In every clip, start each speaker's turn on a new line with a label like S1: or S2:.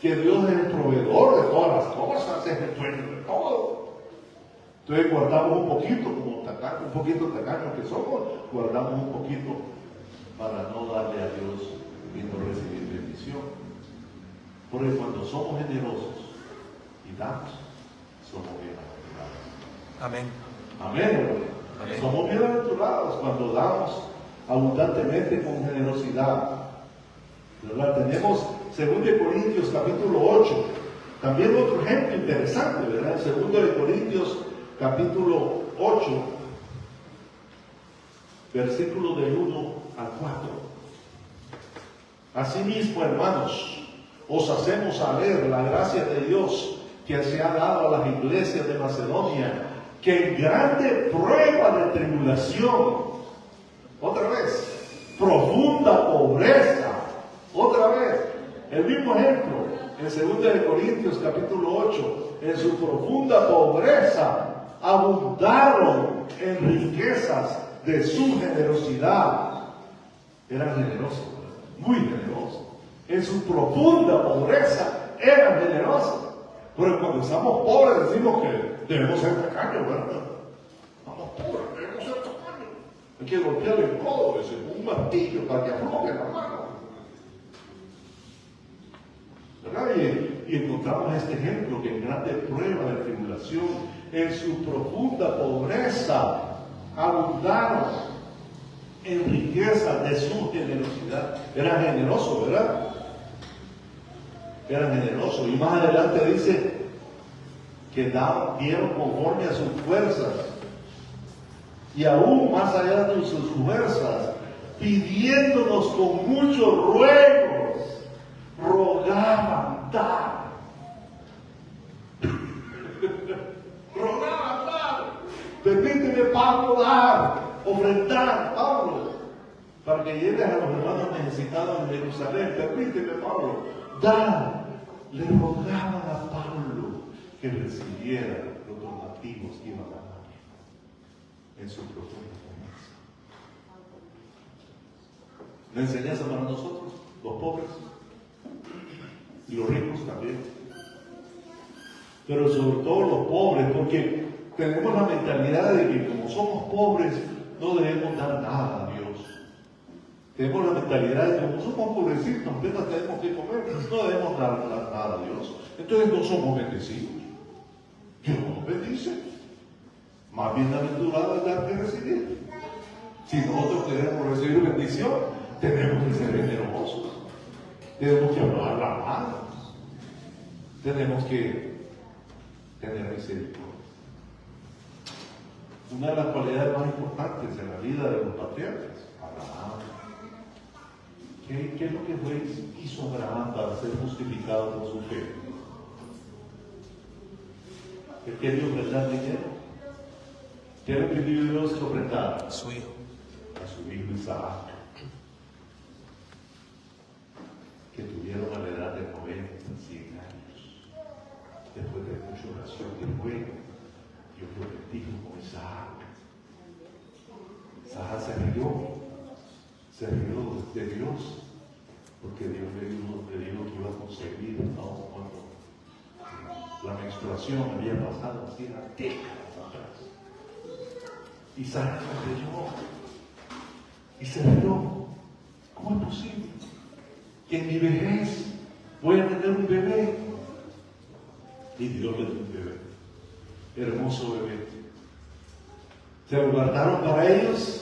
S1: que Dios es el proveedor de todas las cosas, es el dueño de todo. Entonces guardamos un poquito, como un poquito tacaños que somos, guardamos un poquito para no darle a Dios y no recibir bendición. Porque cuando somos generosos y damos, somos bienaventurados.
S2: Amén.
S1: Amén. Amén. Somos bienaventurados cuando damos abundantemente con generosidad. ¿Verdad? Tenemos 2 Corintios capítulo 8. También otro ejemplo interesante, ¿verdad? 2 Corintios capítulo 8, versículo del 1 al 4. Asimismo, hermanos, os hacemos saber la gracia de Dios que se ha dado a las iglesias de Macedonia, que en grande prueba de tribulación, otra vez, profunda pobreza, otra vez, el mismo ejemplo, en 2 Corintios capítulo 8, en su profunda pobreza, abundaron en riquezas de su generosidad. Eran generosos, muy generosos. En su profunda pobreza eran generosos. Pero cuando estamos pobres decimos que debemos ser tacaños, ¿verdad? Estamos pobres, debemos ser tacaños. Hay que golpear el codo, un martillo para que afloje la mano. ¿Verdad? Y encontramos este ejemplo que en grande prueba de tribulación, en su profunda pobreza, abundaron en riqueza de su generosidad. Eran generosos, ¿verdad? Eran generosos. Y más adelante dice que dieron conforme a sus fuerzas. Y aún más allá de sus fuerzas, pidiéndonos con muchos ruegos, rogaban dar. Rogaban dar. Permíteme, Pablo, dar, ofrendar, Pablo, para que llegues a los hermanos necesitados en Jerusalén. Permíteme, Pablo, dar. Le rogaban a Pablo que recibiera los donativos que iban a dar en su profunda promesa. La enseñanza para nosotros, los pobres y los ricos también, pero sobre todo los pobres, porque tenemos la mentalidad de que como somos pobres no debemos dar nada a Dios. Tenemos la mentalidad de que como somos pobrecitos apenas tenemos que comer, no debemos dar nada a Dios. Entonces no somos bendecidos. Dios nos bendice. Más bienaventurado es dar que recibir. Si nosotros queremos recibir bendición, tenemos que ser generosos. Tenemos que hablar la mano. Tenemos que tener misericordia. Una de las cualidades más importantes en la vida de los patriarcas, Abraham. ¿Qué es lo que hizo Abraham para ser justificado por su fe? ¿Qué dio ofrendar dinero? ¿Qué le pidió Dios que ofrendara?
S2: A su hijo.
S1: A su hijo Isaac. Que tuvieron a la edad de 90, 100 años. Después de mucha oración y ruego, Dios lo bendijo con Isaac. Isaac se rió de Dios, porque Dios le dijo que iba a concebir, ¿no? Cuando la menstruación había pasado así las décadas atrás. Isaac se rió. ¿Cómo es posible que en mi vejez voy a tener un bebé? Y Dios le dio un bebé, hermoso bebé. Se lo guardaron para ellos.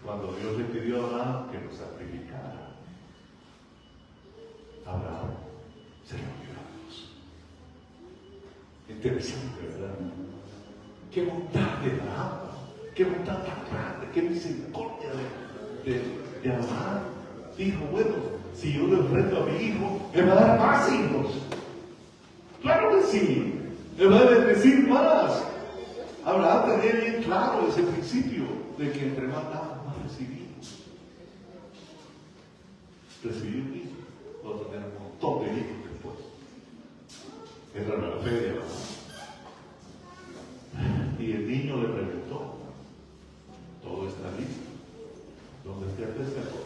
S1: Cuando Dios le pidió a Abraham que lo sacrificara, Abraham se lo dio a Dios. Interesante, ¿verdad? Qué bondad de Abraham, qué bondad tan grande, qué misericordia de Abraham. Dijo, bueno, si yo le ofrendo a mi hijo, me va a dar más hijos. Claro que sí, me va a bendecir más. Abraham tenía bien claro ese principio de que entre más damos, más recibimos. Recibí un hijo, vamos a tener un montón de hijos después. Esa era la fe de Abraham. Y el niño le preguntó, todo está listo, ¿dónde está el becerro?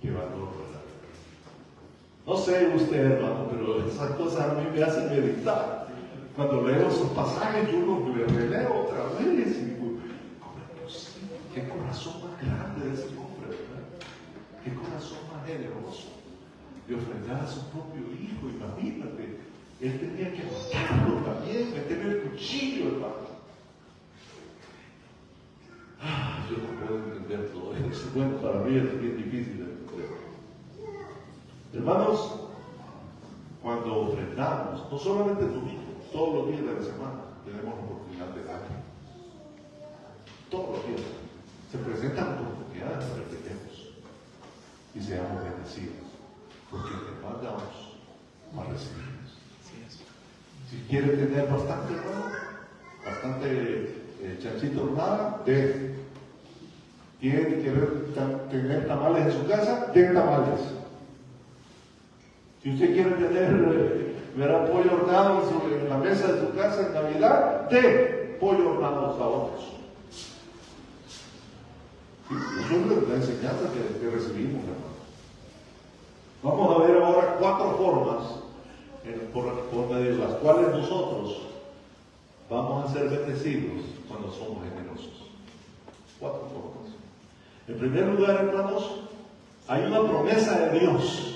S1: Qué valor, ¿verdad? No sé usted, hermano, pero esas cosas a mí me hacen meditar. Cuando leo esos pasajes, yo los releo otra vez y digo, ¿cómo es posible? Qué corazón más grande de ese hombre, ¿verdad? Qué corazón más generoso de ofrendar a su propio hijo. Imagínate, él tenía que matarlo también, meterle el cuchillo, hermano. Yo no puedo entender todo eso. Bueno, para mí es bien difícil de entender. Hermanos, cuando ofrendamos, no solamente el domingo, todos los días de la semana tenemos la oportunidad de dar. Todos los días se presentan oportunidades para que demos y seamos bendecidos, porque entre más damos, más recibimos. Si quiere tener bastante, hermano, bastante chanchito hornada, de quiere tener tamales en su casa, den tamales. Si usted quiere tener ver pollo hornado en la mesa de su casa en Navidad, de pollo hornado a otros. Sí, eso es la enseñanza que recibimos, hermano. Vamos a ver ahora 4 formas por medio de las cuales nosotros vamos a ser bendecidos cuando somos generosos. 4 formas. En primer lugar, hermanos, hay una promesa de Dios.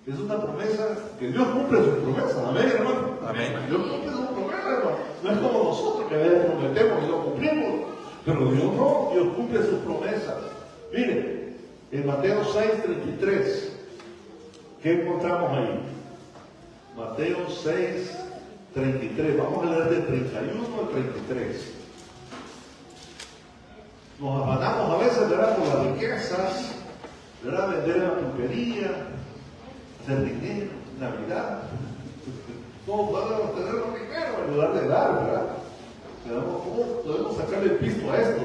S1: Es una promesa que Dios cumple sus promesas. Amén, hermano.
S2: Amén.
S1: Dios cumple sus promesas, hermano. No es como nosotros que a veces prometemos y no cumplimos. Pero Dios no, Dios cumple sus promesas. Miren, en Mateo 6:33, ¿qué encontramos ahí? Mateo 6:33. Vamos a leer del 31 al 33. Nos afanamos a veces, ¿verdad?, por las riquezas, ¿verdad?, vender la pulpería, hacer dinero, Navidad. Todos podemos tener dinero en lugar de dar, ¿verdad? Pero ¿cómo podemos sacarle el pisto a esto?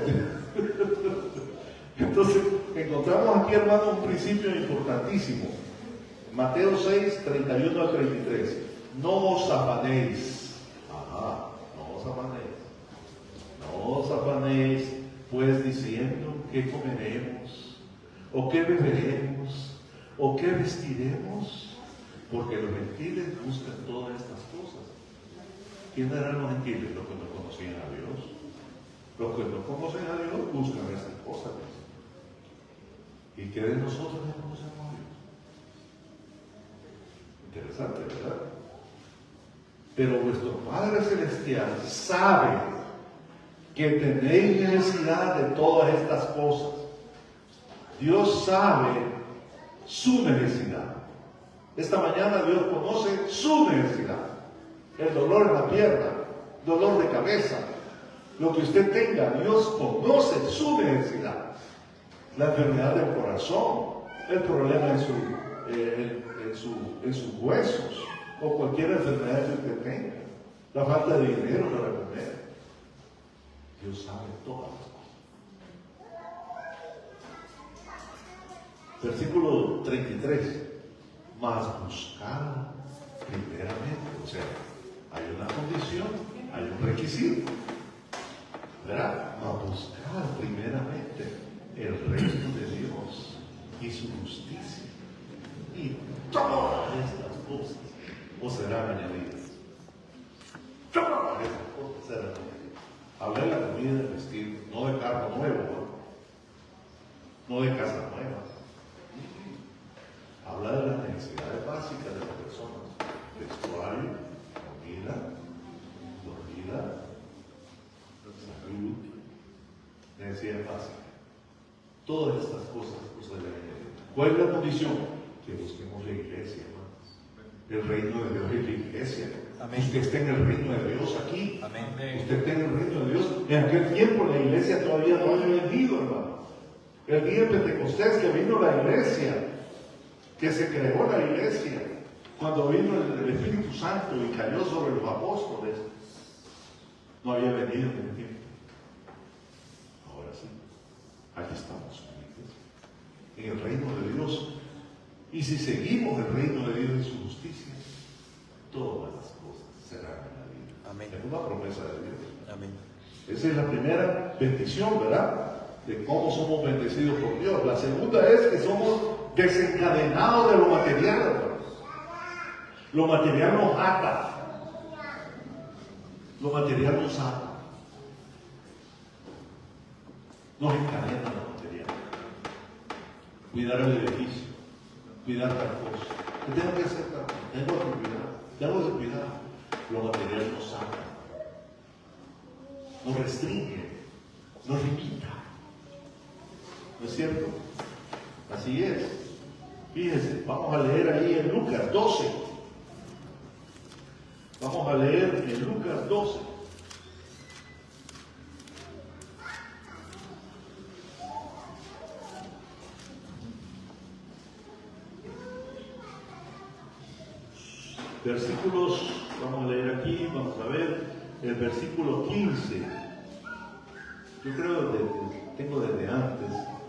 S1: Entonces, encontramos aquí, hermano, un principio importantísimo. Mateo 6:31 al 33. No os afanéis. Ajá, no os afanéis. No os afanéis, pues diciendo qué comeremos, o qué beberemos, o qué vestiremos, porque los gentiles buscan todas estas cosas. ¿Quiénes eran los gentiles? Los que no conocían a Dios. Los que no conocen a Dios buscan estas cosas. ¿Y qué de nosotros que conocemos a Dios? Interesante, ¿verdad? Pero vuestro Padre Celestial sabe que tenéis necesidad de todas estas cosas. Dios sabe su necesidad. Esta mañana Dios conoce su necesidad. El dolor en la pierna, dolor de cabeza, lo que usted tenga, Dios conoce su necesidad. La enfermedad del corazón, el problema en sus huesos, o cualquier enfermedad que usted tenga, la falta de dinero para comer. Dios sabe todas las cosas. Versículo 33. Mas buscar primeramente, o sea, hay una condición, hay un requisito, ¿verdad? A buscar primeramente el reino de Dios y su justicia, y todas estas cosas os serán añadidas. Todas estas cosas serán añadidas. Hablar de la comida y del vestido, no de carro nuevo, no de casa nueva. Habla de las necesidades básicas de las personas: vestuario, comida, dormida, salud, necesidades básicas. Todas estas cosas se deben añadir. ¿Cuál es la condición? Que busquemos la iglesia, hermanos. El reino de Dios es la iglesia. Amén. Usted está en el reino de Dios aquí. Amén. Usted está en el reino de Dios. En aquel tiempo la iglesia todavía no había venido, hermano. El día de Pentecostés que vino la iglesia, que se creó la iglesia, cuando vino el Espíritu Santo y cayó sobre los apóstoles, no había venido en el tiempo. Ahora sí, aquí estamos en el reino de Dios. Y si seguimos el reino de Dios y su justicia, todas las cosas serán añadidas. Amén. Es una promesa de Dios. Amén. Esa es la primera bendición, ¿verdad? De cómo somos bendecidos por Dios. La segunda es que somos desencadenado de lo material. Lo material nos ata. Lo material nos ata. Nos encadena lo material. Cuidar el edificio, cuidar tal cosa. ¿Qué tengo que hacer? Tengo que cuidar. Lo material nos ata, nos restringe, nos limita. ¿No es cierto? Así es. Fíjense, vamos a leer ahí en Lucas 12. Vamos a leer en Lucas 12. Versículos, vamos a leer aquí, vamos a ver el versículo 15. Yo creo que tengo desde antes.